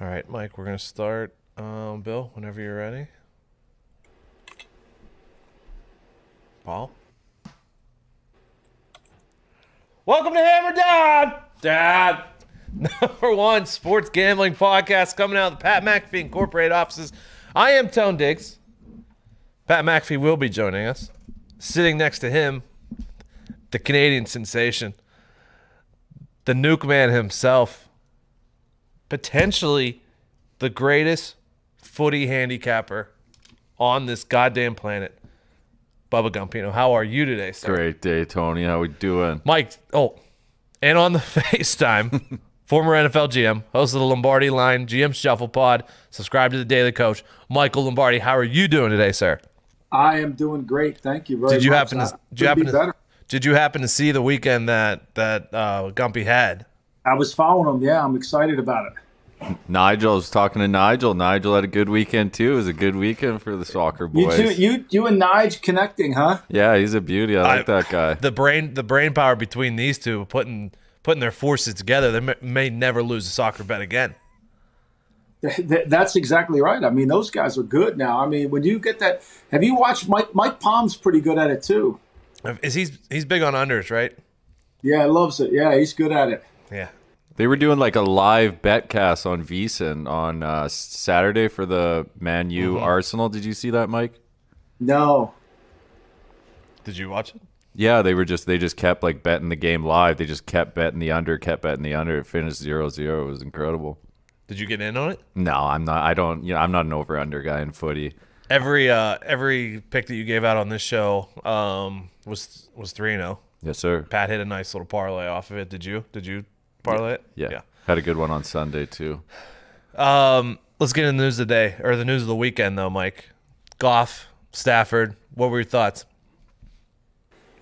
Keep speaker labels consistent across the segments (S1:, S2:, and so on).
S1: All right, Mike, we're going to start. Bill, whenever you're ready. Paul? Welcome to Hammer Dahn! Dad! Number one sports gambling podcast coming out of the Pat McAfee Incorporated offices. I am Tone Diggs. Pat McAfee will be joining us. Sitting next to him, the Canadian sensation, the nuke man himself, potentially the greatest footy handicapper on this goddamn planet, Bubba Gumpy. How are you today, sir?
S2: Great day, Tony. How we doing?
S1: Mike, and on the FaceTime, former NFL GM, host of the Lombardi Line, GM Shuffle Pod, subscribe to the Daily Coach, Michael Lombardi. How are you doing today, sir?
S3: I am doing great. Thank you very much.
S1: Did you happen to see the weekend that Gumpy had?
S3: I was following him. Yeah, I'm excited about it.
S2: Nigel, I was talking to Nigel. Nigel had a good weekend, too. It was a good weekend for the soccer boys.
S3: You and Nige connecting, huh?
S2: Yeah, he's a beauty. I like that guy.
S1: The brain power between these two, putting their forces together, they may never lose a soccer bet again.
S3: That's exactly right. I mean, those guys are good now. I mean, when you get that, have you watched Mike Palm's pretty good at it too?
S1: He's big on unders, right?
S3: Yeah, he loves it. Yeah, he's good at it.
S1: Yeah.
S2: They were doing like a live bet cast on VSiN on Saturday for the Man U Arsenal. Did you see that, Mike?
S3: No.
S1: Did you watch it?
S2: Yeah, they just kept like betting the game live. They just kept betting the under. It finished 0-0. It was incredible.
S1: Did you get in on it?
S2: No, I'm not. I'm not an over/under guy in footy.
S1: Every pick that you gave out on this show was 3-0.
S2: Yes, sir.
S1: Pat hit a nice little parlay off of it. Did you parlay it?
S2: Yeah. Had a good one on Sunday too.
S1: Let's get into the news of the day, or the news of the weekend, though, Mike. Goff, Stafford. What were your thoughts?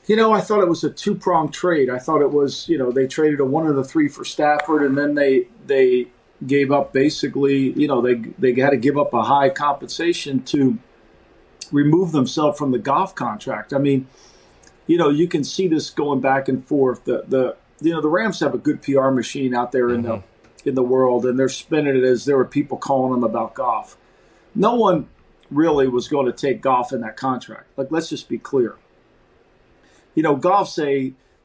S3: I thought it was a two-pronged trade. I thought it was, they traded a 1 of the 3 for Stafford, and then they gave up basically, they had to give up a high compensation to remove themselves from the Goff contract. I mean, you can see this going back and forth. The Rams have a good PR machine out there in the world, and they're spinning it as there were people calling them about Goff. No one really was going to take Goff in that contract. Like, let's just be clear. Goff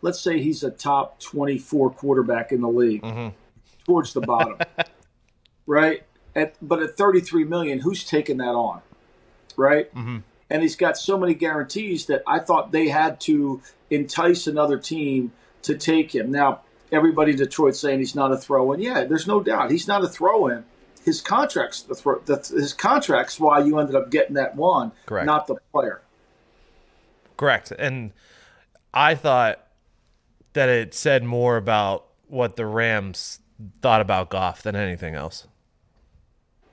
S3: let's say he's a top 24 quarterback in the league, towards the bottom, right? But at $33 million, who's taking that on, right? Mm-hmm. And he's got so many guarantees that I thought they had to entice another team to take him. Now, everybody in Detroit's saying he's not a throw-in. Yeah, there's no doubt. He's not a throw-in. His contract's his contract's why you ended up getting that one,
S1: correct,
S3: not the player.
S1: Correct. And I thought that it said more about what the Rams thought about Goff than anything else.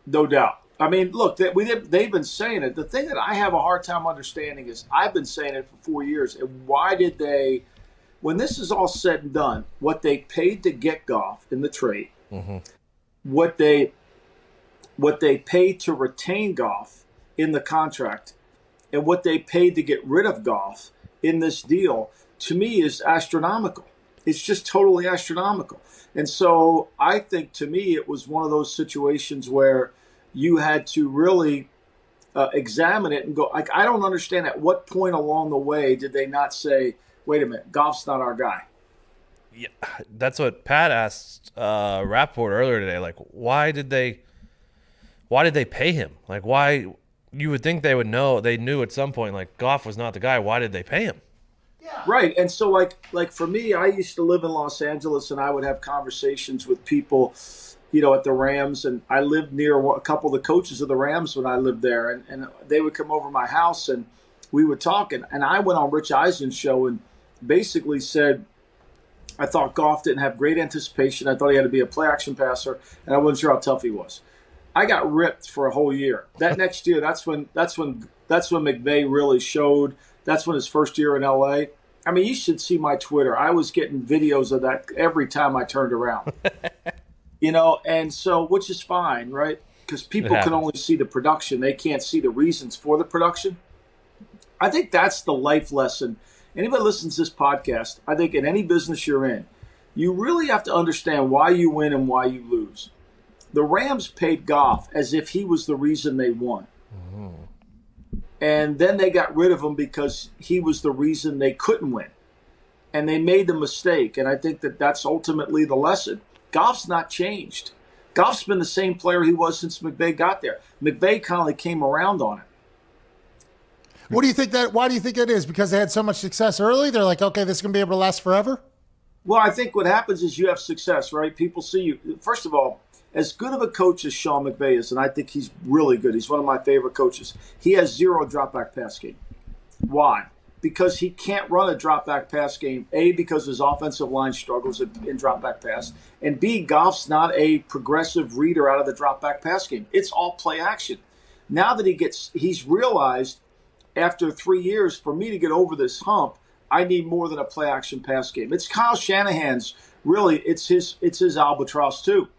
S3: No doubt. I mean, look, they've been saying it. The thing that I have a hard time understanding is I've been saying it for 4 years. And why did they, when this is all said and done, what they paid to get Goff in the trade, what they paid to retain Goff in the contract, and what they paid to get rid of Goff in this deal, to me, is astronomical. It's just totally astronomical. And so I think, to me, it was one of those situations where you had to really examine it and go, like, I don't understand at what point along the way did they not say, wait a minute, Goff's not our guy.
S1: Yeah, that's what Pat asked Rappaport earlier today. Like, why did they pay him? Like, why? You would think they would know. They knew at some point, like, Goff was not the guy. Why did they pay him?
S3: Yeah. Right. And so, like for me, I used to live in Los Angeles, and I would have conversations with people, at the Rams. And I lived near a couple of the coaches of the Rams when I lived there. And they would come over to my house, and we would talk. And I went on Rich Eisen's show and basically said, I thought Goff didn't have great anticipation. I thought he had to be a play-action passer, and I wasn't sure how tough he was. I got ripped for a whole year. That next year, that's when McVay really showed. That's when his first year in LA. I mean, you should see my Twitter. I was getting videos of that every time I turned around. And so, which is fine, right? Because people can only see the production. They can't see the reasons for the production. I think that's the life lesson. Anybody listens to this podcast, I think in any business you're in, you really have to understand why you win and why you lose. The Rams paid Goff as if he was the reason they won. And then they got rid of him because he was the reason they couldn't win. And they made the mistake. And I think that that's ultimately the lesson. Goff's not changed. Goff's been the same player he was since McVay got there. McVay kind of came around on it.
S4: What do you think that? Why do you think it is? Because they had so much success early? They're like, okay, this is going to be able to last forever?
S3: Well, I think what happens is you have success, right? People see you. First of all, as good of a coach as Sean McVay is, and I think he's really good. He's one of my favorite coaches. He has zero drop-back pass game. Why? Because he can't run a drop-back pass game, A, because his offensive line struggles in drop-back pass, and B, Goff's not a progressive reader out of the drop-back pass game. It's all play action. Now that he's realized after 3 years, for me to get over this hump, I need more than a play action pass game. It's Kyle Shanahan's, really, it's his albatross too.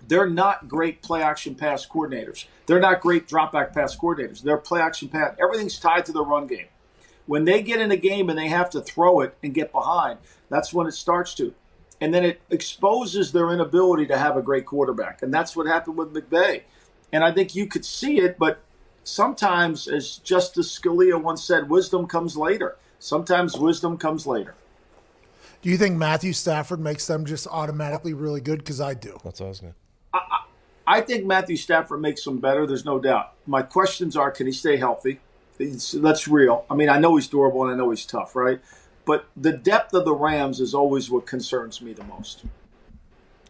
S3: They're not great play action pass coordinators. They're not great drop back pass coordinators. They're play action pass. Everything's tied to the run game. When they get in a game and they have to throw it and get behind, that's when it starts to. And then it exposes their inability to have a great quarterback. And that's what happened with McVay. And I think you could see it, but sometimes, as Justice Scalia once said, wisdom comes later. Sometimes wisdom comes later.
S4: Do you think Matthew Stafford makes them just automatically really good? Because I do.
S1: That's what I was going to.
S3: I think Matthew Stafford makes them better. There's no doubt. My questions are, can he stay healthy? That's real. I mean, I know he's durable and I know he's tough, right? But the depth of the Rams is always what concerns me the most.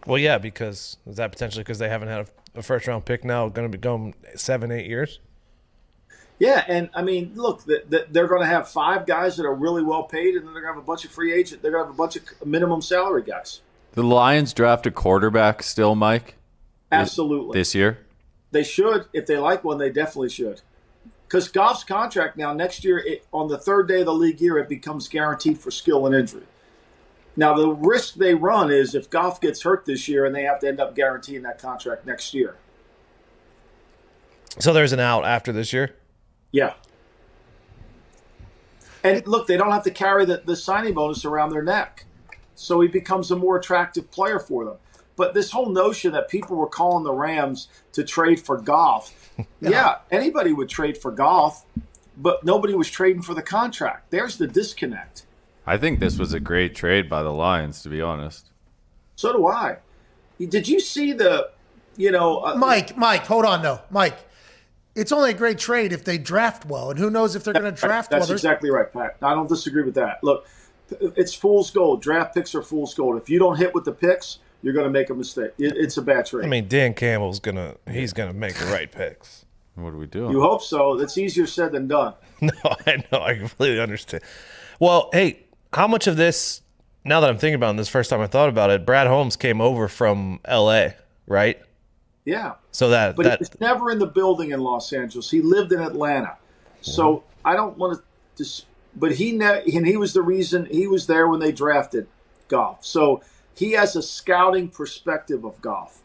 S1: Well, yeah, because is that potentially because they haven't had a first-round pick now going to be going 7-8 years?
S3: Yeah, and I mean, look, they're going to have 5 guys that are really well paid, and then they're going to have a bunch of free agents. They're going to have a bunch of minimum salary guys.
S2: The Lions draft a quarterback still, Mike?
S3: Absolutely.
S2: This year?
S3: They should. If they like one, they definitely should. Because Goff's contract now, next year, on the 3rd day of the league year, it becomes guaranteed for skill and injury. Now, the risk they run is if Goff gets hurt this year and they have to end up guaranteeing that contract next year.
S1: So there's an out after this year?
S3: Yeah. And look, they don't have to carry the signing bonus around their neck. So he becomes a more attractive player for them. But this whole notion that people were calling the Rams to trade for Goff, yeah, anybody would trade for Goff, but nobody was trading for the contract. There's the disconnect.
S2: I think this was a great trade by the Lions, to be honest.
S3: So do I. Did you see
S4: Mike, hold on, no. Mike, it's only a great trade if they draft well, and who knows if they're going to draft well.
S3: That's exactly right, Pat. I don't disagree with that. Look, it's fool's gold. Draft picks are fool's gold. If you don't hit with the picks, you're going to make a mistake. It's a bad trade.
S1: I mean, Dan Campbell's he's gonna make the right picks.
S2: What are we doing?
S3: You hope so. That's easier said than done.
S1: No, I know. I completely understand. Well, hey, how much of this, now that I'm thinking about it, this first time I thought about it, Brad Holmes came over from L.A., right?
S3: Yeah.
S1: So
S3: But he was never in the building in Los Angeles. He lived in Atlanta. So I don't want to but he was the reason he was there when they drafted Goff. So he has a scouting perspective of Goff.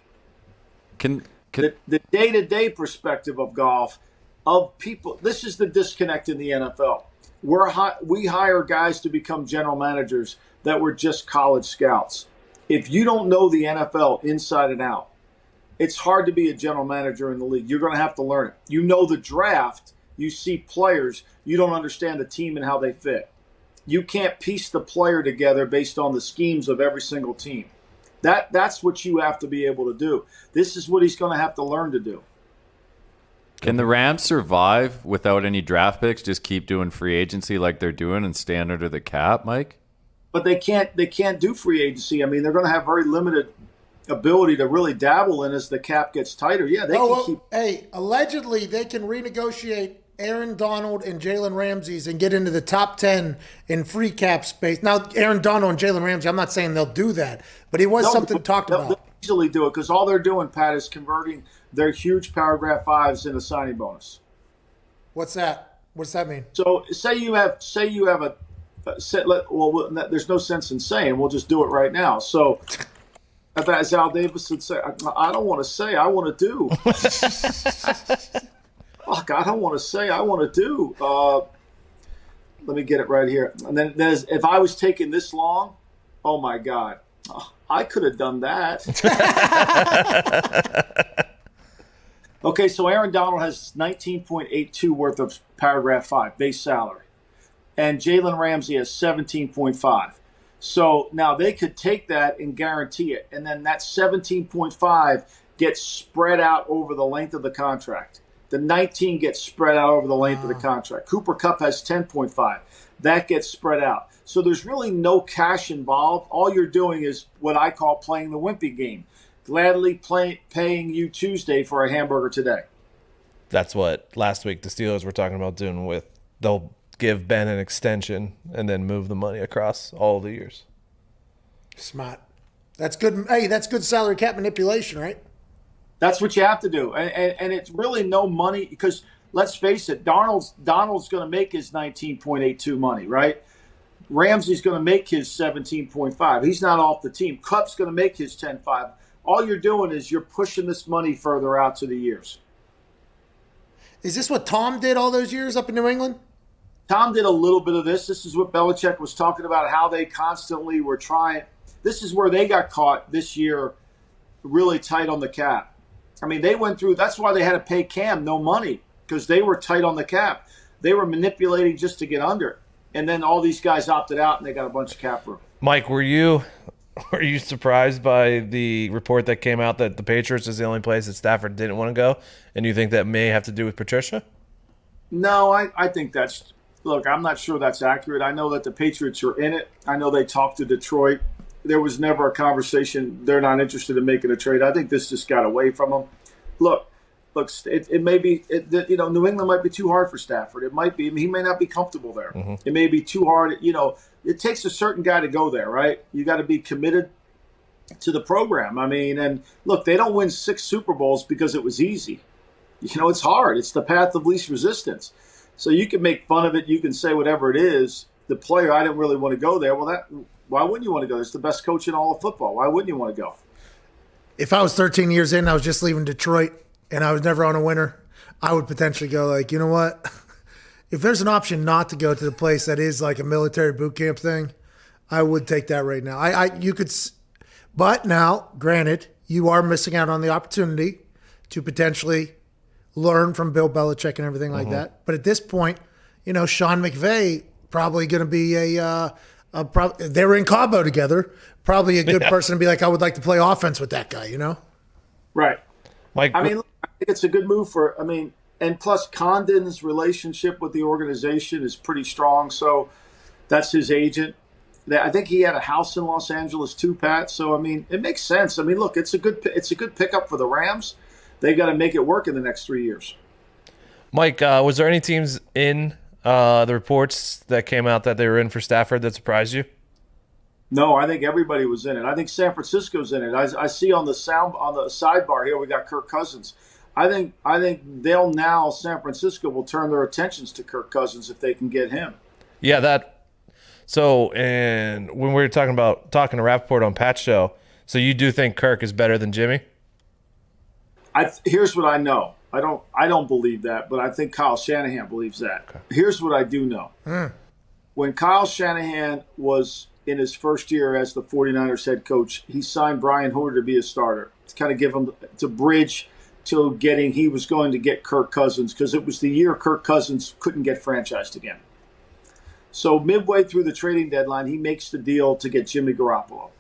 S3: The day-to-day perspective of Goff, of people. This is the disconnect in the NFL. We hire guys to become general managers that were just college scouts. If you don't know the NFL inside and out, it's hard to be a general manager in the league. You're going to have to learn it. You know the draft. You see players. You don't understand the team and how they fit. You can't piece the player together based on the schemes of every single team. That's what you have to be able to do. This is what he's going to have to learn to do.
S2: Can the Rams survive without any draft picks, just keep doing free agency like they're doing and stand under the cap, Mike?
S3: But they can't do free agency. I mean, they're going to have very limited ability to really dabble in as the cap gets tighter. Yeah, they can keep.
S4: Hey, allegedly they can renegotiate Aaron Donald and Jalen Ramsey and get into the top 10 in free cap space. Now, Aaron Donald and Jalen Ramsey, I'm not saying they'll do that, but it was something talked about.
S3: They'll easily do it because all they're doing, Pat, is converting their huge paragraph 5s into signing bonus.
S4: What's that? What's that mean?
S3: So say you have a there's no sense in saying. We'll just do it right now. So as Al Davis would say, I don't want to say, I want to do. Fuck, I don't want to say, I want to do. Let me get it right here. And then if I was taking this long, oh my God, I could have done that. Okay, so Aaron Donald has 19.82 worth of paragraph 5, base salary. And Jalen Ramsey has 17.5. So now they could take that and guarantee it. And then that 17.5 gets spread out over the length of the contract. The 19 gets spread out over the length of the contract. Cooper Kupp has 10.5. That gets spread out. So there's really no cash involved. All you're doing is what I call playing the wimpy game. Gladly paying you Tuesday for a hamburger today.
S1: That's what last week the Steelers were talking about doing with they'll give Ben an extension and then move the money across all the years.
S4: Smart. That's good. Hey, that's good salary cap manipulation, right?
S3: That's what you have to do. And it's really no money because let's face it, Donald's going to make his 19.82 money, right? Ramsey's going to make his 17.5. He's not off the team. Kupp's going to make his 10.5. All you're doing is you're pushing this money further out to the years.
S4: Is this what Tom did all those years up in New England?
S3: Tom did a little bit of this. This is what Belichick was talking about, how they constantly were trying. This is where they got caught this year really tight on the cap. I mean, they went through – that's why they had to pay Cam no money because they were tight on the cap. They were manipulating just to get under. And then all these guys opted out, and they got a bunch of cap room.
S1: Mike, were you surprised by the report that came out that the Patriots is the only place that Stafford didn't want to go? And you think that may have to do with Patricia?
S3: No, I think that's – look, I'm not sure that's accurate. I know that the Patriots are in it. I know they talked to Detroit. There was never a conversation. They're not interested in making a trade. I think this just got away from them. Look, it may be, New England might be too hard for Stafford. It might be. I mean, he may not be comfortable there. Mm-hmm. It may be too hard. It takes a certain guy to go there, right? You got to be committed to the program. I mean, and look, they don't win 6 Super Bowls because it was easy. It's hard. It's the path of least resistance. So you can make fun of it. You can say whatever it is. The player, I didn't really want to go there. Well, why wouldn't you want to go? It's the best coach in all of football. Why wouldn't you want to go?
S4: If I was 13 years in, I was just leaving Detroit, and I was never on a winner, I would potentially go like, you know what? If there's an option not to go to the place that is like a military boot camp thing, I would take that right now. You could, but now, granted, you are missing out on the opportunity to potentially learn from Bill Belichick and everything like that. But at this point, Sean McVay probably going to be they were in Cabo together. Probably a good person to be like, I would like to play offense with that guy,
S3: Right.
S1: Mike,
S3: I think it's a good move and plus Condon's relationship with the organization is pretty strong. So that's his agent. I think he had a house in Los Angeles too, Pat. So, it makes sense. Look, it's a good pickup for the Rams. They've got to make it work in the next 3 years.
S1: Mike, was there any teams in the reports that came out that they were in for Stafford that surprised you?
S3: No, I think everybody was in it. I think San Francisco's in it. I see on the sidebar here we got Kirk Cousins. I think San Francisco will turn their attentions to Kirk Cousins if they can get him.
S1: Yeah, So, and when we were talking to Rappaport on Pat's show, so you do think Kirk is better than Jimmy?
S3: Here's what I know. I don't believe that, but I think Kyle Shanahan believes that. Okay. Here's what I do know. When Kyle Shanahan was in his first year as the 49ers head coach, he signed Brian Hoyer to be a starter to kind of give him to bridge to he was going to get Kirk Cousins because it was the year Kirk Cousins couldn't get franchised again. So midway through the trading deadline, he makes the deal to get Jimmy Garoppolo.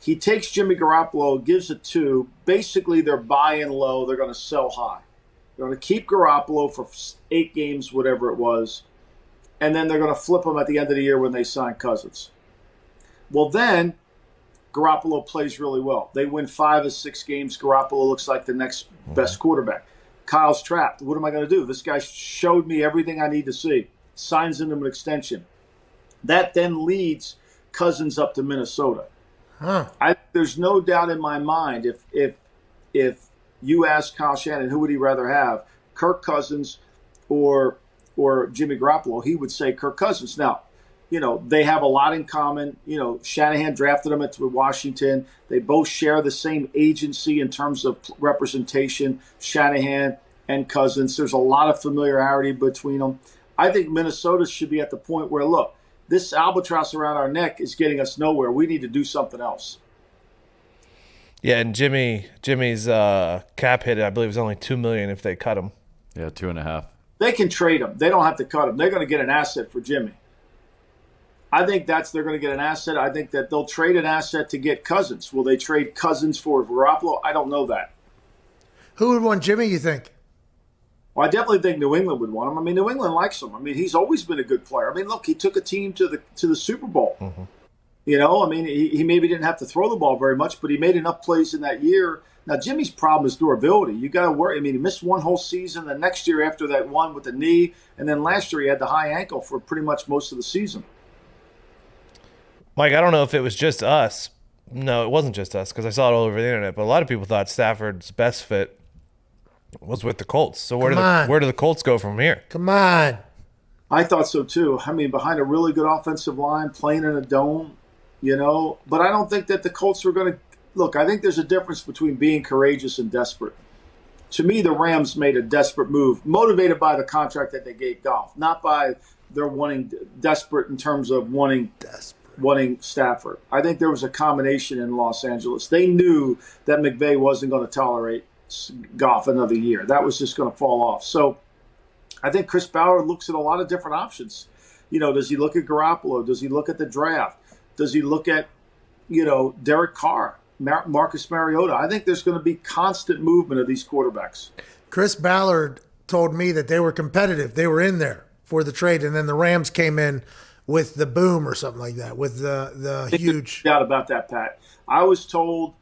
S3: He takes Jimmy Garoppolo, gives it to, basically they're buying low, they're going to sell high. They're going to keep Garoppolo for 8 games, whatever it was, and then they're going to flip him at the end of the year when they sign Cousins. Well, then Garoppolo plays really well. They win 5 of 6 games. Garoppolo looks like the next best quarterback. Kyle's trapped. What am I going to do? This guy showed me everything I need to see. Signs him an extension. That then leads Cousins up to Minnesota. There's no doubt in my mind if you ask Kyle Shanahan who would he rather have, Kirk Cousins or Jimmy Garoppolo, he would say Kirk Cousins. Now, they have a lot in common. Shanahan drafted him to Washington. They both share the same agency in terms of representation, Shanahan and Cousins. There's a lot of familiarity between them. I think Minnesota should be at the point where, look, this albatross around our neck is getting us nowhere. We need to do something else.
S1: Yeah, and Jimmy's cap hit, I believe, is only $2 million if they cut him.
S2: Yeah, 2.5.
S3: They can trade him. They don't have to cut him. They're going to get an asset for Jimmy. I think they're going to get an asset. I think that they'll trade an asset to get Cousins. Will they trade Cousins for Garoppolo? I don't know that.
S4: Who would want Jimmy, you think?
S3: Well, I definitely think New England would want him. I mean, New England likes him. I mean, he's always been a good player. I mean, look, he took a team to the Super Bowl.
S1: Mm-hmm.
S3: You know, I mean, he maybe didn't have to throw the ball very much, but he made enough plays in that year. Now, Jimmy's problem is durability. You got to worry. I mean, he missed one whole season. The next year after that one with the knee, and then last year he had the high ankle for pretty much most of the season.
S1: Mike, I don't know if it was just us. No, it wasn't just us because I saw it all over the internet. But a lot of people thought Stafford's best fit was with the Colts. So where do the Colts go from here?
S4: Come on.
S3: I thought so too. I mean, behind a really good offensive line, playing in a dome, you know. But I don't think that the Colts were going to look. I think there's a difference between being courageous and desperate. To me, the Rams made a desperate move, motivated by the contract that they gave Goff, not by their wanting desperate in terms of wanting Stafford. I think there was a combination in Los Angeles. They knew that McVay wasn't going to tolerate Goff another year. That was just going to fall off. So I think Chris Ballard looks at a lot of different options. You know, does he look at Garoppolo? Does he look at the draft? Does he look at, you know, Derek Carr, Marcus Mariota? I think there's going to be constant movement of these quarterbacks.
S4: Chris Ballard told me that they were competitive. They were in there for the trade, and then the Rams came in with the boom or something like that, with the huge.
S3: No doubt about that, Pat. I was told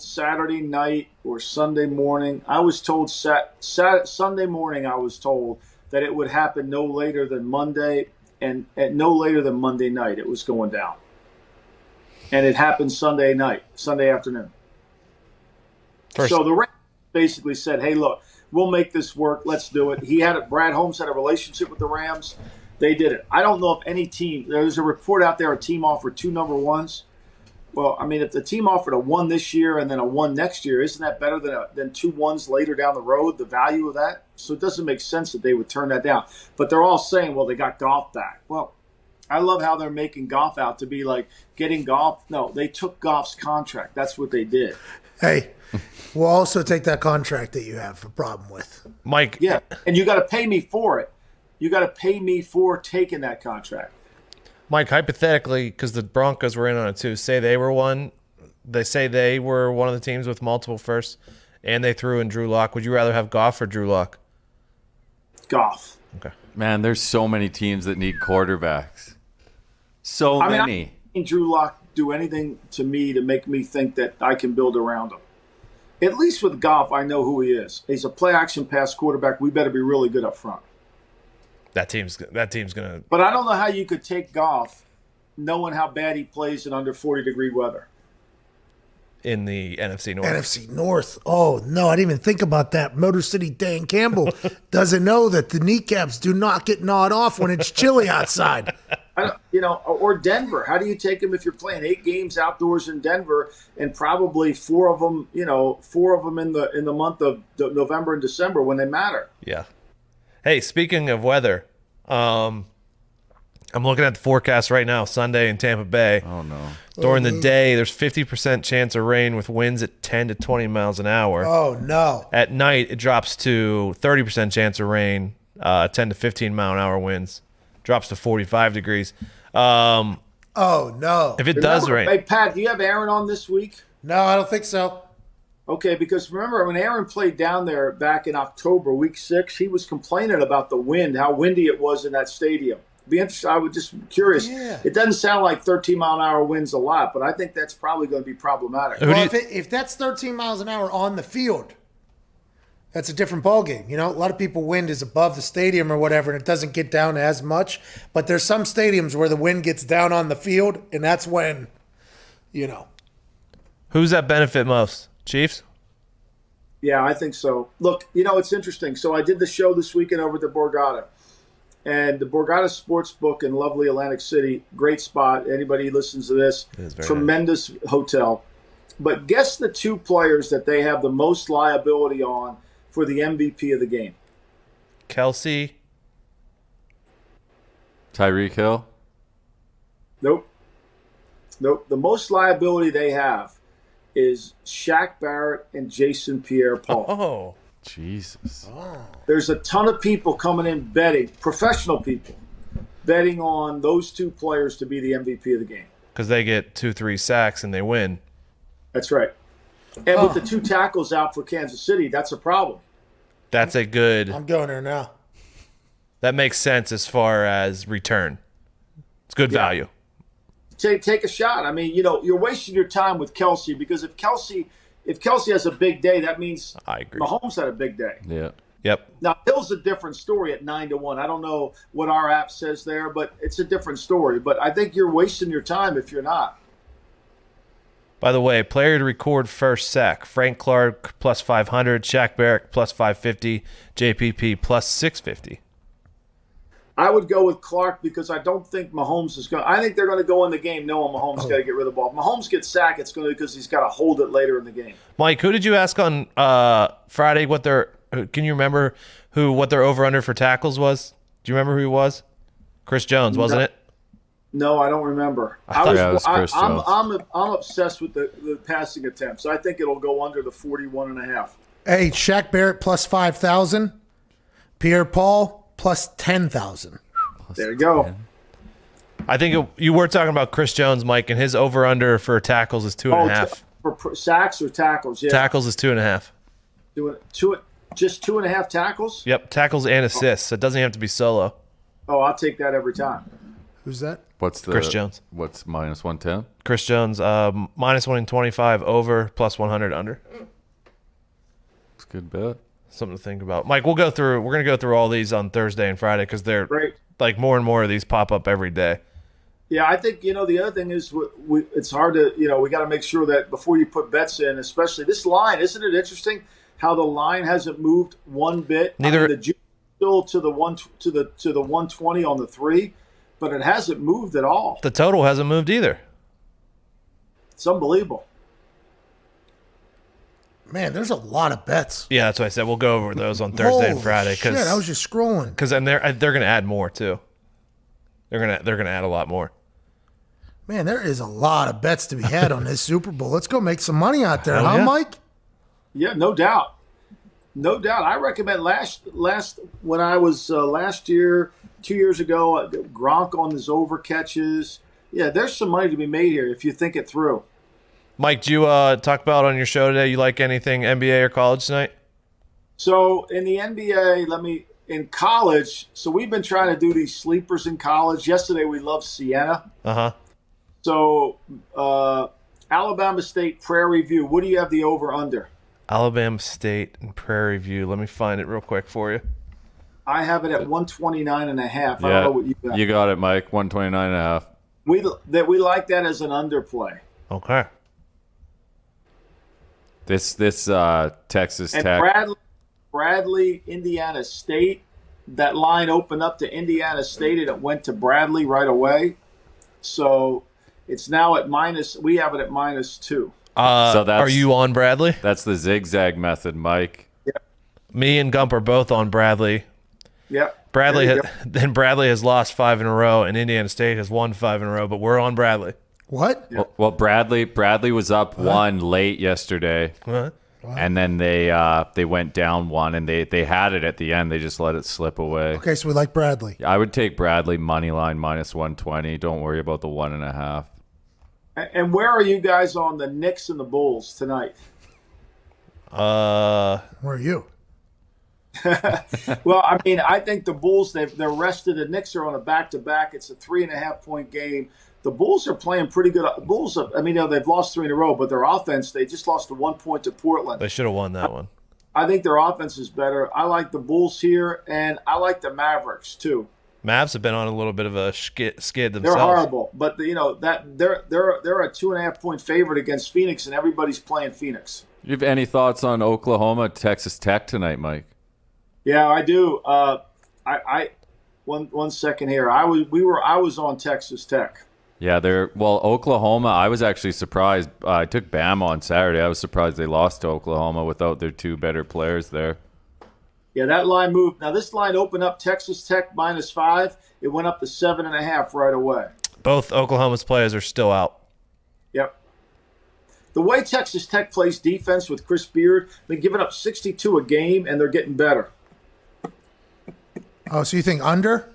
S3: Saturday night or Sunday morning. I was told Sunday morning. I was told that it would happen no later than Monday, and at no later than Monday night it was going down. And it happened Sunday afternoon. So the Rams basically said, "Hey, look, we'll make this work. Let's do it." Brad Holmes had a relationship with the Rams. They did it. I don't know if any team. There's a report out there. A team offered 2 number ones. Well, I mean, if the team offered a 1 this year and then a 1 next year, isn't that better than 2 1s later down the road? The value of that. So it doesn't make sense that they would turn that down. But they're all saying, "Well, they got Goff back." Well, I love how they're making Goff out to be like getting Goff. No, they took Goff's contract. That's what they did.
S4: Hey, we'll also take that contract that you have a problem with,
S1: Mike.
S3: Yeah, and you got to pay me for it. You got to pay me for taking that contract.
S1: Mike, hypothetically, because the Broncos were in on it too, say they were one of the teams with multiple firsts, and they threw in Drew Lock. Would you rather have Goff or Drew Lock?
S3: Goff.
S1: Okay.
S2: Man, there's so many teams that need quarterbacks. So many.
S3: I haven't seen Drew Lock do anything to me to make me think that I can build around him. At least with Goff, I know who he is. He's a play-action pass quarterback. We better be really good up front.
S1: That team's gonna.
S3: But I don't know how you could take Goff knowing how bad he plays in under 40-degree weather.
S1: In the NFC North.
S4: NFC North. Oh, no, I didn't even think about that. Motor City Dan Campbell doesn't know that the kneecaps do not get gnawed off when it's chilly outside.
S3: Or Denver. How do you take him if you're playing 8 games outdoors in Denver and probably 4 of them in the month of November and December when they matter?
S1: Yeah. Hey, speaking of weather, I'm looking at the forecast right now. Sunday in Tampa Bay.
S2: Oh no!
S1: During the day, there's 50% chance of rain with winds at 10 to 20 miles an hour.
S4: Oh no!
S1: At night, it drops to 30% chance of rain, 10 to 15 mile an hour winds. Drops to 45 degrees.
S4: Oh no!
S1: If it does rain.
S3: Hey Pat, do you have Aaron on this week?
S4: No, I don't think so.
S3: Okay, because remember when Aaron played down there back in October, week 6, he was complaining about the wind, how windy it was in that stadium. Be interested. I was just curious.
S4: Yeah.
S3: It doesn't sound like 13-mile-an-hour winds a lot, but I think that's probably going to be problematic.
S4: Well, if that's 13 miles an hour on the field, that's a different ballgame. You know, a lot of people wind is above the stadium or whatever, and it doesn't get down as much. But there's some stadiums where the wind gets down on the field, and that's when, you know.
S1: Who's that benefit most? Chiefs?
S3: Yeah, I think so. Look, it's interesting. So I did the show this weekend over at the Borgata. And the Borgata Sportsbook in lovely Atlantic City, great spot. Anybody who listens to this, tremendous hotel. But guess the 2 players that they have the most liability on for the MVP of the game.
S1: Kelsey.
S2: Tyreek Hill.
S3: Nope. The most liability they have is Shaq Barrett and Jason Pierre-Paul.
S1: Oh,
S2: Jesus.
S3: There's a ton of people coming in betting, professional people, betting on those two players to be the MVP of the game.
S1: because they get 2-3 sacks and they win.
S3: That's right. And with the two tackles out for Kansas City, that's a problem.
S1: That's a good.
S4: I'm going there now.
S1: That makes sense as far as return. It's good value.
S3: Take a shot. I mean, you're wasting your time with Kelsey because if Kelsey has a big day, that means
S1: I agree.
S3: Mahomes had a big day.
S2: Yeah.
S1: Yep.
S3: Now Hill's a different story at 9-1. I don't know what our app says there, but it's a different story. But I think you're wasting your time if you're not.
S1: By the way, player to record first sack: Frank Clark plus 500, Shaq Barrett plus 550, JPP plus 650.
S3: I would go with Clark because I don't think Mahomes is going. I think they're going to go in the game knowing Mahomes got to get rid of the ball. If Mahomes gets sacked, it's going to be because he's got to hold it later in the game.
S1: Mike, who did you ask on Friday? Can you remember what their over under for tackles was? Do you remember who he was? Chris Jones, wasn't it?
S3: No, I don't remember.
S2: it was Chris Jones.
S3: I'm obsessed with the passing attempts. I think it'll go under the 41.5.
S4: Hey, Shaq Barrett plus 5,000. Pierre-Paul plus 10,000.
S3: There you go.
S1: I think you were talking about Chris Jones, Mike, and his over under for tackles is 2.5.
S3: For sacks or tackles? Yeah.
S1: Tackles is 2.5.
S3: Just 2.5 tackles?
S1: Yep, tackles and assists. So it doesn't have to be solo.
S3: Oh, I'll take that every time.
S4: Who's that?
S2: What's the
S1: Chris Jones.
S2: What's minus 110?
S1: Chris Jones, minus 125 over, plus 100 under.
S2: It's a good bet.
S1: Something to think about. Mike, we're going to go through all these on Thursday and Friday because they're
S3: Great.
S1: like more and more of these pop up every day.
S3: Yeah, I think, the other thing is it's hard to, we got to make sure that before you put bets in, especially this line, isn't it interesting how the line hasn't moved one bit?
S1: Neither.
S3: I mean, the juice is still to the 120 on the 3, but it hasn't moved at all.
S1: The total hasn't moved either.
S3: It's unbelievable.
S4: Man, there's a lot of bets.
S1: Yeah, that's what I said. We'll go over those on Thursday and
S4: Holy
S1: Friday
S4: shit, I was just scrolling.
S1: because then they're going to add more too. They're gonna add a lot more.
S4: Man, there is a lot of bets to be had on this Super Bowl. Let's go make some money out there,
S1: Hell
S4: huh,
S1: yeah.
S4: Mike?
S3: Yeah, no doubt. No doubt. I recommend when I was last year, 2 years ago, Gronk on his over catches. Yeah, there's some money to be made here if you think it through.
S1: Mike, do you talk about on your show today? You like anything NBA or college tonight?
S3: So in the NBA, in college, so we've been trying to do these sleepers in college. Yesterday we loved Siena.
S1: Uh-huh.
S3: So Alabama State Prairie View, what do you have the over under?
S1: Alabama State and Prairie View. Let me find it real quick for you.
S3: I have it at 129.5. I don't
S2: Yeah,
S3: know what you got.
S2: you got it, Mike. 129.5.
S3: We like that as an underplay.
S1: Okay.
S2: This Texas
S3: And
S2: Tech.
S3: Bradley, Indiana State, that line opened up to Indiana State and it went to Bradley right away. So it's now at we have it at -2.
S2: So
S1: are you on Bradley?
S2: That's the zigzag method, Mike.
S1: Me and Gump are both on Bradley.
S3: Yep.
S1: Bradley
S3: There you
S1: Bradley has lost 5 in a row, and Indiana State has won 5 in a row. But we're on Bradley.
S4: What?
S2: Well, Bradley was up 1 late yesterday,
S1: What?
S2: and then they went down 1, and they had it at the end. They just let it slip away.
S4: Okay, so we like Bradley.
S2: I would take Bradley money line -120. Don't worry about the 1.5.
S3: And where are you guys on the Knicks and the Bulls tonight?
S4: Where are you?
S3: Well, I mean, I think the Bulls, they're rested. The Knicks are on a back-to-back. It's a 3.5-point game. The Bulls are playing pretty good. They've lost 3 in a row, but their offense, they just lost 1 point to Portland.
S1: They should have won that one.
S3: I think their offense is better. I like the Bulls here, and I like the Mavericks too.
S1: Mavs have been on a little bit of a skid themselves.
S3: They're horrible, but that they're a 2.5-point favorite against Phoenix, and everybody's playing Phoenix.
S2: You have any thoughts on Oklahoma, Texas Tech tonight, Mike?
S3: Yeah, I do. One second here. I was on Texas Tech.
S2: Yeah, Oklahoma, I was actually surprised. I took Bama on Saturday. I was surprised they lost to Oklahoma without their 2 better players there.
S3: Yeah, that line moved. Now, this line opened up Texas Tech -5. It went up to 7.5 right away.
S1: Both Oklahoma's players are still out.
S3: Yep. The way Texas Tech plays defense with Chris Beard, they're giving up 62 a game, and they're getting better.
S4: Oh, so you think under?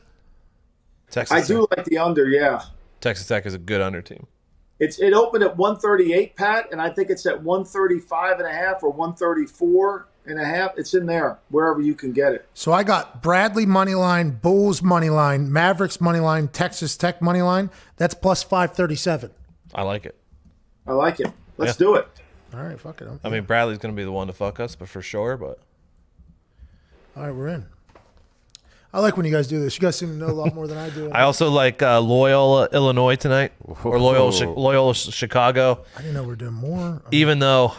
S1: Texas
S3: I
S1: Tech.
S3: do like the under, yeah.
S1: Texas Tech is a good under team.
S3: It opened at 138, Pat, and I think it's at 135.5 or 134.5. It's in there, wherever you can get it.
S4: So I got Bradley money line, Bulls money line, Mavericks money line, Texas Tech money line. That's plus 537.
S1: I like it.
S3: I like it. Let's do it.
S4: All right, fuck it.
S1: I mean, Bradley's going to be the one to fuck us, but for sure. But
S4: All right, we're in. I like when you guys do this. You guys seem to know a lot more than I do.
S1: I also like Loyola, Illinois tonight, or Loyola, Chicago.
S4: I didn't know we were doing more.
S1: Even though,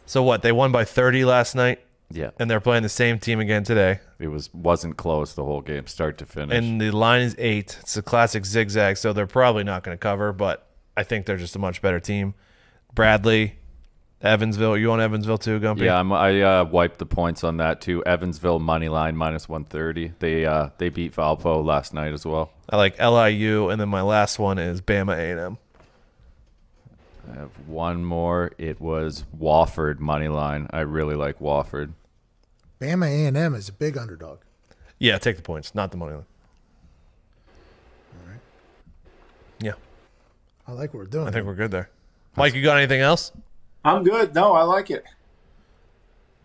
S1: so what? They won by 30 last night,
S2: Yeah.
S1: and they're playing the same team again today.
S2: It wasn't close the whole game, start to finish.
S1: And the line is 8. It's a classic zigzag, so they're probably not going to cover, but I think they're just a much better team. Bradley, Evansville. You on Evansville too, Gumpy?
S2: Yeah, I wiped the points on that too. Evansville money line minus 130. They beat Valpo last night as well.
S1: I like LIU, and then my last one is Bama A&M.
S2: I have one more. It was Wofford money line. I really like Wofford.
S4: Bama A&M is a big underdog.
S1: Yeah, take the points, not the money line.
S4: All right.
S1: Yeah,
S4: I like what we're doing.
S1: I think we're good there. Mike, you got anything else?
S3: I'm good. No, I like it.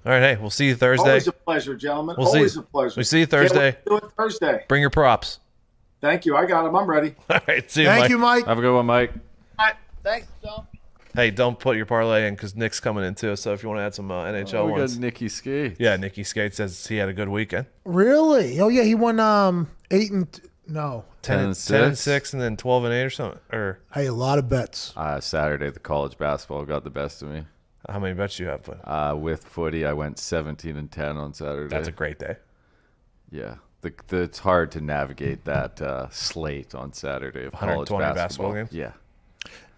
S1: All right, hey, we'll see you Thursday.
S3: Always a pleasure, gentlemen.
S1: We'll
S3: Always
S1: see.
S3: a pleasure.
S1: We'll see you Thursday.
S3: Can't wait to do it Thursday.
S1: Bring your props.
S3: Thank you. I got them. I'm ready.
S1: All right, see you,
S4: Thank
S1: Mike.
S4: you, Mike.
S2: Have a good one, Mike.
S3: All right. Thanks, John.
S1: Hey, don't put your parlay in because Nick's coming in too. So if you want to add some NHL
S2: We
S1: ones.
S2: got Nicky Skate.
S1: Yeah, Nicky Skate says he had a good weekend.
S4: Really? Oh yeah, he won 8 and no.
S1: 10 and 6 and then 12 and 8 or something. Or
S4: Hey, a lot of bets.
S2: Saturday, the college basketball got the best of me.
S1: how many bets you have? But
S2: With footy, I went 17 and 10 on Saturday.
S1: that's a great day.
S2: Yeah. It's hard to navigate that slate on Saturday of college
S1: 120
S2: basketball.
S1: basketball games?
S2: Yeah.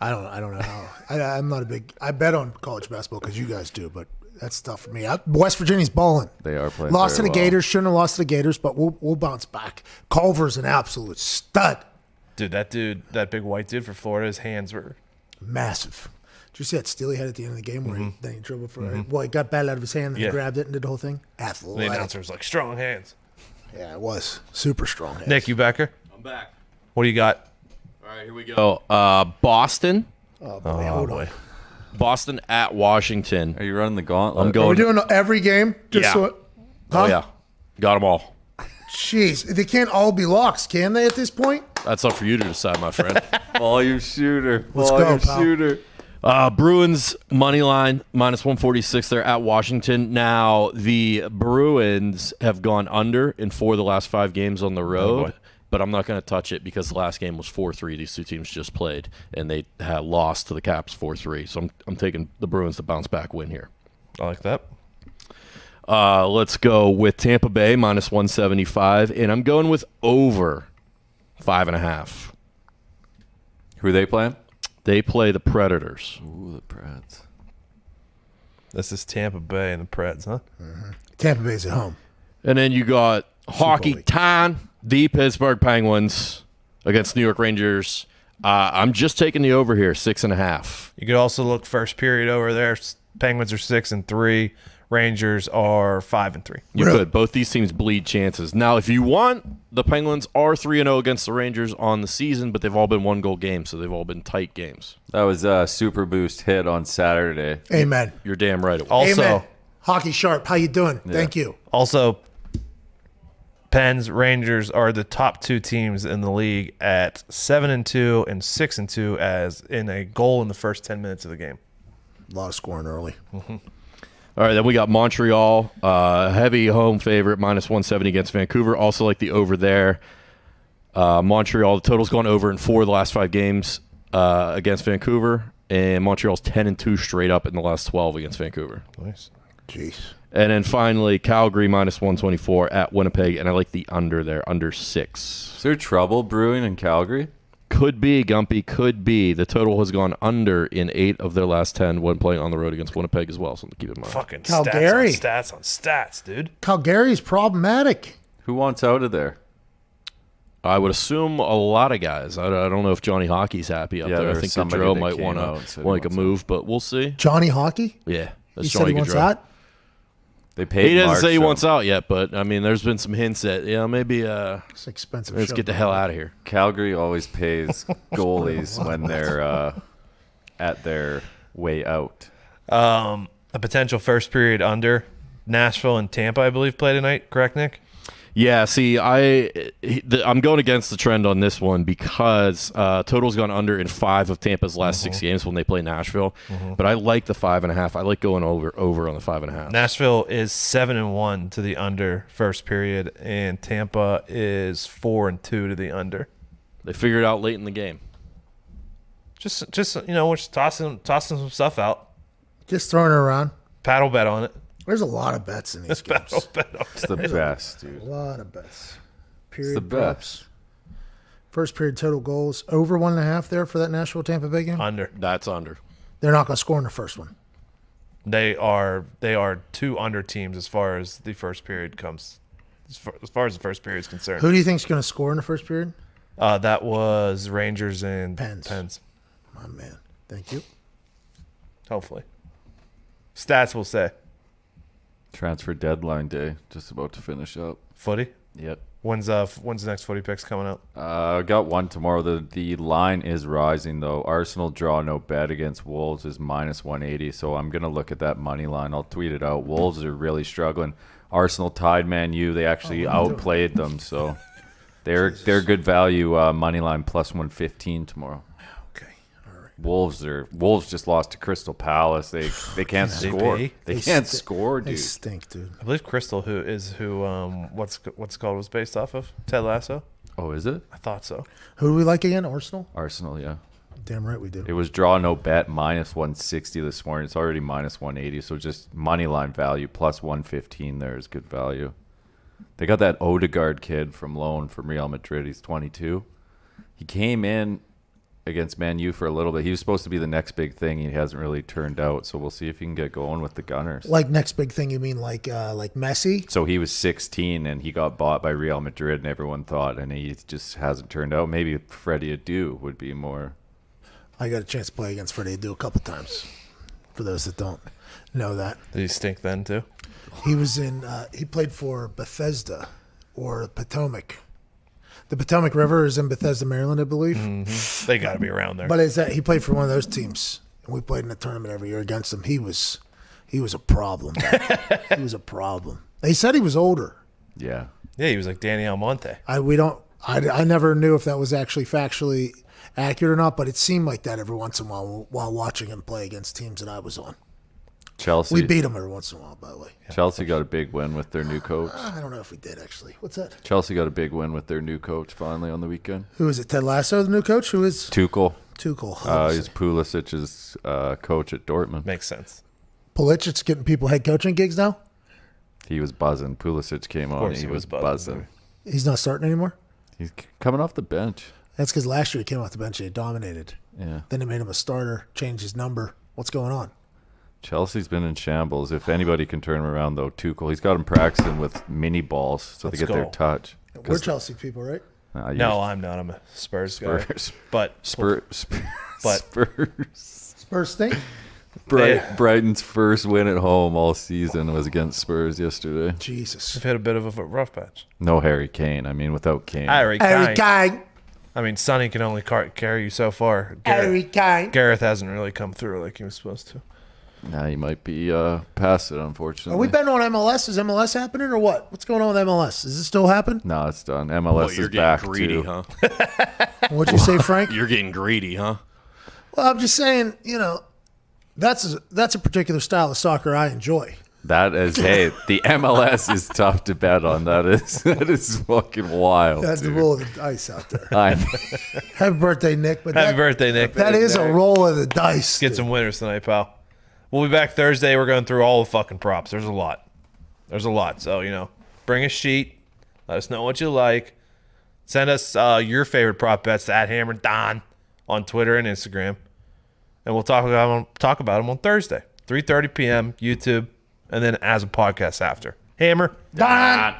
S4: I don't know how. I'm not a big. I bet on college basketball because you guys do, but that's tough for me. West Virginia's balling.
S2: They are playing
S4: Lost to
S2: very
S4: the
S2: well.
S4: Gators. Shouldn't have lost to the Gators, but we'll bounce back. Culver's an absolute stud.
S1: Dude, that big white dude for Florida, his hands were
S4: Massive. Did you see that steal he had at the end of the game where he dribbled for Well, he got bad out of his hand and he
S1: Yeah.
S4: grabbed it and did the whole thing?
S1: the
S4: Athletic.
S1: announcer was like strong hands.
S4: Yeah, it was. Super strong hands.
S1: Nick, you back here?
S5: I'm back.
S1: What do you got?
S5: All right, here we go. Boston.
S4: Oh, boy. Hold on.
S5: Boston at Washington.
S2: Are you running the gauntlet?
S5: I'm
S4: Are
S5: going.
S4: we doing every game? Just
S5: Yeah.
S4: so it,
S5: Oh, yeah. Got them all.
S4: Jeez. They can't all be locks, can they, at this point?
S5: That's up for you to decide, my friend.
S2: Volume shooter.
S4: Let's
S2: Volume
S4: go, pal.
S2: shooter.
S5: Bruins money line minus 146 there at Washington. Now, the Bruins have gone under in 4 of the last 5 games on the road.
S1: boy.
S5: But I'm not going to touch it because the last game was 4-3. These two teams just played, and they had lost to the Caps 4-3. So I'm taking the Bruins to bounce back win here.
S1: I like that.
S5: Let's go with Tampa Bay minus 175, and I'm going with over 5.5.
S2: Who are they playing?
S5: They play the Predators.
S2: Ooh, the Preds.
S1: This is Tampa Bay and the Preds, huh?
S4: Tampa Bay's at home.
S5: And then you got Hockey
S4: League.
S5: Time, the Pittsburgh Penguins against New York Rangers. I'm just taking the over here, 6.5.
S1: You could also look first period over there. Penguins are 6-3. Rangers are 5-3.
S5: You
S4: Really?
S5: could. Both these teams bleed chances. Now, if you want, the Penguins are 3-0 against the Rangers on the season, but they've all been 1-goal games, so they've all been tight games.
S2: That was a Super Boost hit on Saturday.
S4: Amen.
S5: You're damn right it was.
S1: Also,
S4: Amen. Hockey Sharp, how you doing? Thank you.
S1: Also, Pens, Rangers are the top 2 teams in the league at 7-2 and 6-2 as in a goal in the first 10 minutes of the game.
S4: A lot of scoring early.
S5: All right, then we got Montreal, heavy home favorite, minus 170 against Vancouver. Also like the over there. Montreal, the total's gone over in 4 of the last 5 games against Vancouver, and Montreal's 10-2 straight up in the last 12 against Vancouver.
S1: Nice.
S4: Jeez.
S5: And then finally, Calgary minus 124 at Winnipeg, and I like the under there, under 6.
S2: Is there trouble brewing in Calgary?
S5: Could be, Gumpy, could be. The total has gone under in 8 of their last 10 when playing on the road against Winnipeg as well, something to keep in mind.
S1: Fucking
S4: Calgary.
S1: stats on stats, dude.
S4: Calgary's problematic.
S2: Who wants out of there?
S5: I would assume a lot of guys. I don't know if Johnny Hockey's happy up
S2: Yeah,
S5: there. I
S2: there's
S5: think
S2: somebody
S5: Gaudreau
S2: that
S5: might
S2: came
S5: want
S2: out and
S5: to
S2: said he
S5: like a
S2: wants
S5: move, but we'll see.
S4: Johnny Hockey?
S5: Yeah, that's
S4: He said
S5: Johnny
S4: he wants
S5: Gaudreau.
S4: out?
S2: They paid
S5: He doesn't
S2: Mark,
S5: say he
S2: so
S5: wants out yet, but I mean, there's been some hints that maybe
S4: It's expensive.
S5: let's
S4: show.
S5: get the hell out of here.
S2: Calgary always pays goalies when they're at their way out.
S1: A potential first period under. Nashville and Tampa, I believe, play tonight. Correct, Nick?
S5: Yeah, see, I'm going against the trend on this one because total's gone under in 5 of Tampa's last 6 games when they play Nashville. But I like the 5.5. I like going over on the 5.5.
S1: Nashville is 7-1 to the under first period, and Tampa is 4-2 to the under.
S5: They figured it out late in the game.
S1: Just we're just tossing some stuff out.
S4: Just throwing it around.
S1: Paddle bet on it.
S4: There's a lot of bets in these games.
S1: Paddle bet on
S2: It's the best,
S4: A
S2: dude.
S4: lot of bets. Period.
S2: It's the
S4: props.
S2: best.
S4: First period total goals over 1.5 there for that Nashville Tampa Bay game.
S1: under.
S5: That's under.
S4: They're not going to score in the first one.
S1: They are 2 under teams as far as the first period comes. As far as the first period is concerned.
S4: Who do you think's going to score in the first period?
S1: That was Rangers and
S4: Pens. My man. Thank you.
S1: Hopefully. Stats will say.
S2: Transfer deadline day, just about to finish up.
S1: Footy.
S2: Yep.
S1: When's the next footy picks coming out?
S2: I got one tomorrow. The line is rising though. Arsenal draw no bet against Wolves is -180. So I'm gonna look at that money line. I'll tweet it out. Wolves are really struggling. Arsenal tied Man U. They actually outplayed them. So they're good value. Money line +115 tomorrow.
S4: Okay. All right.
S2: Wolves just lost to Crystal Palace. They can't score.
S1: pay?
S2: They can't score,
S4: They
S2: dude.
S4: stink, dude.
S1: I believe Crystal, what's it called, was based off of Ted Lasso.
S2: Oh, is it?
S1: I thought so.
S4: Who do we like again? Arsenal?
S2: Arsenal, yeah.
S4: Damn right we do.
S2: It was draw no bet -160 this morning. It's already -180. So just money line value +115 there is good value. They got that Odegaard kid from loan from Real Madrid. He's 22. He came in against Man U for a little bit. He was supposed to be the next big thing. He hasn't really turned out. So we'll see if he can get going with the Gunners.
S4: Like next big thing, you mean like Messi?
S2: So he was 16 and he got bought by Real Madrid and everyone thought, and he just hasn't turned out. Maybe Freddie Adu would be more.
S4: I got a chance to play against Freddie Adu a couple times. For those that don't know that,
S1: Did he stink then too?
S4: he was in. He played for Bethesda or Potomac. The Potomac River is in Bethesda, Maryland, I believe.
S1: They got to be around there.
S4: But it's that he played for one of those teams, and we played in a tournament every year against him. He was a problem. He was a problem. They said he was older.
S2: Yeah.
S1: Yeah, he was like Danny Almonte.
S4: I never knew if that was actually factually accurate or not, but it seemed like that every once in a while watching him play against teams that I was on.
S2: Chelsea.
S4: We beat him every once in a while, by the way.
S2: Chelsea got a big win with their new coach.
S4: I don't know if we did actually. What's that?
S2: Chelsea got a big win with their new coach finally on the weekend.
S4: Who is it? Ted Lasso, the new coach? Who is
S2: Tuchel.
S4: Tuchel?
S2: He's Pulisic's coach at Dortmund.
S1: Makes sense.
S4: Pulicic's getting people head coaching gigs now.
S2: He was buzzing. Pulisic came on.
S1: course
S2: He
S1: he
S2: was
S1: was
S2: buzzing.
S1: buzzing.
S4: He's not starting anymore.
S2: He's coming off the bench.
S4: That's because last year he came off the bench and he dominated.
S2: Yeah.
S4: Then they made him a starter, changed his number. What's going on?
S2: Chelsea's been in shambles. If anybody can turn him around, though, Tuchel. He's got him practicing with mini balls so
S1: Let's
S2: they get their
S1: go.
S2: touch.
S4: We're Chelsea people, right?
S1: No, I'm not. I'm a Spurs guy.
S2: Spurs.
S1: But
S2: Spurs.
S1: But-
S2: Spurs.
S4: Spurs stink.
S2: Brighton's first win at home all season was against Spurs yesterday.
S4: Jesus.
S1: they've had a bit of a rough patch.
S2: No Harry Kane. I mean, without Kane.
S1: Harry
S4: Harry
S1: Kane.
S4: Kane.
S1: I mean, Sonny can only carry you so far.
S4: Harry Kane.
S1: Gareth hasn't really come through like he was supposed to.
S2: Nah, he might be past it, unfortunately.
S4: Are we betting on MLS? Is MLS happening or what? What's going on with MLS? Does it still happen?
S2: No, it's done. MLS
S5: Well,
S2: is
S5: you're
S2: back
S5: getting greedy,
S2: too.
S5: huh?
S4: What'd you say, Frank?
S5: You're getting greedy, huh?
S4: Well, I'm just saying, that's a particular style of soccer I enjoy.
S2: That is, hey, the MLS is tough to bet on. That is fucking wild.
S4: That's the
S2: dude.
S4: roll of the dice out there.
S2: I-
S4: Happy birthday, Nick. But
S1: Happy birthday, Nick.
S4: that is a roll of the dice.
S1: Get
S4: dude.
S1: some winners tonight, pal. We'll be back Thursday. We're going through all the fucking props. There's a lot. So, bring a sheet. Let us know what you like. Send us your favorite prop bets to @Hammer Dahn on Twitter and Instagram. And we'll talk about them on Thursday, 3:30 p.m., YouTube, and then as a podcast after. Hammer
S4: Dahn.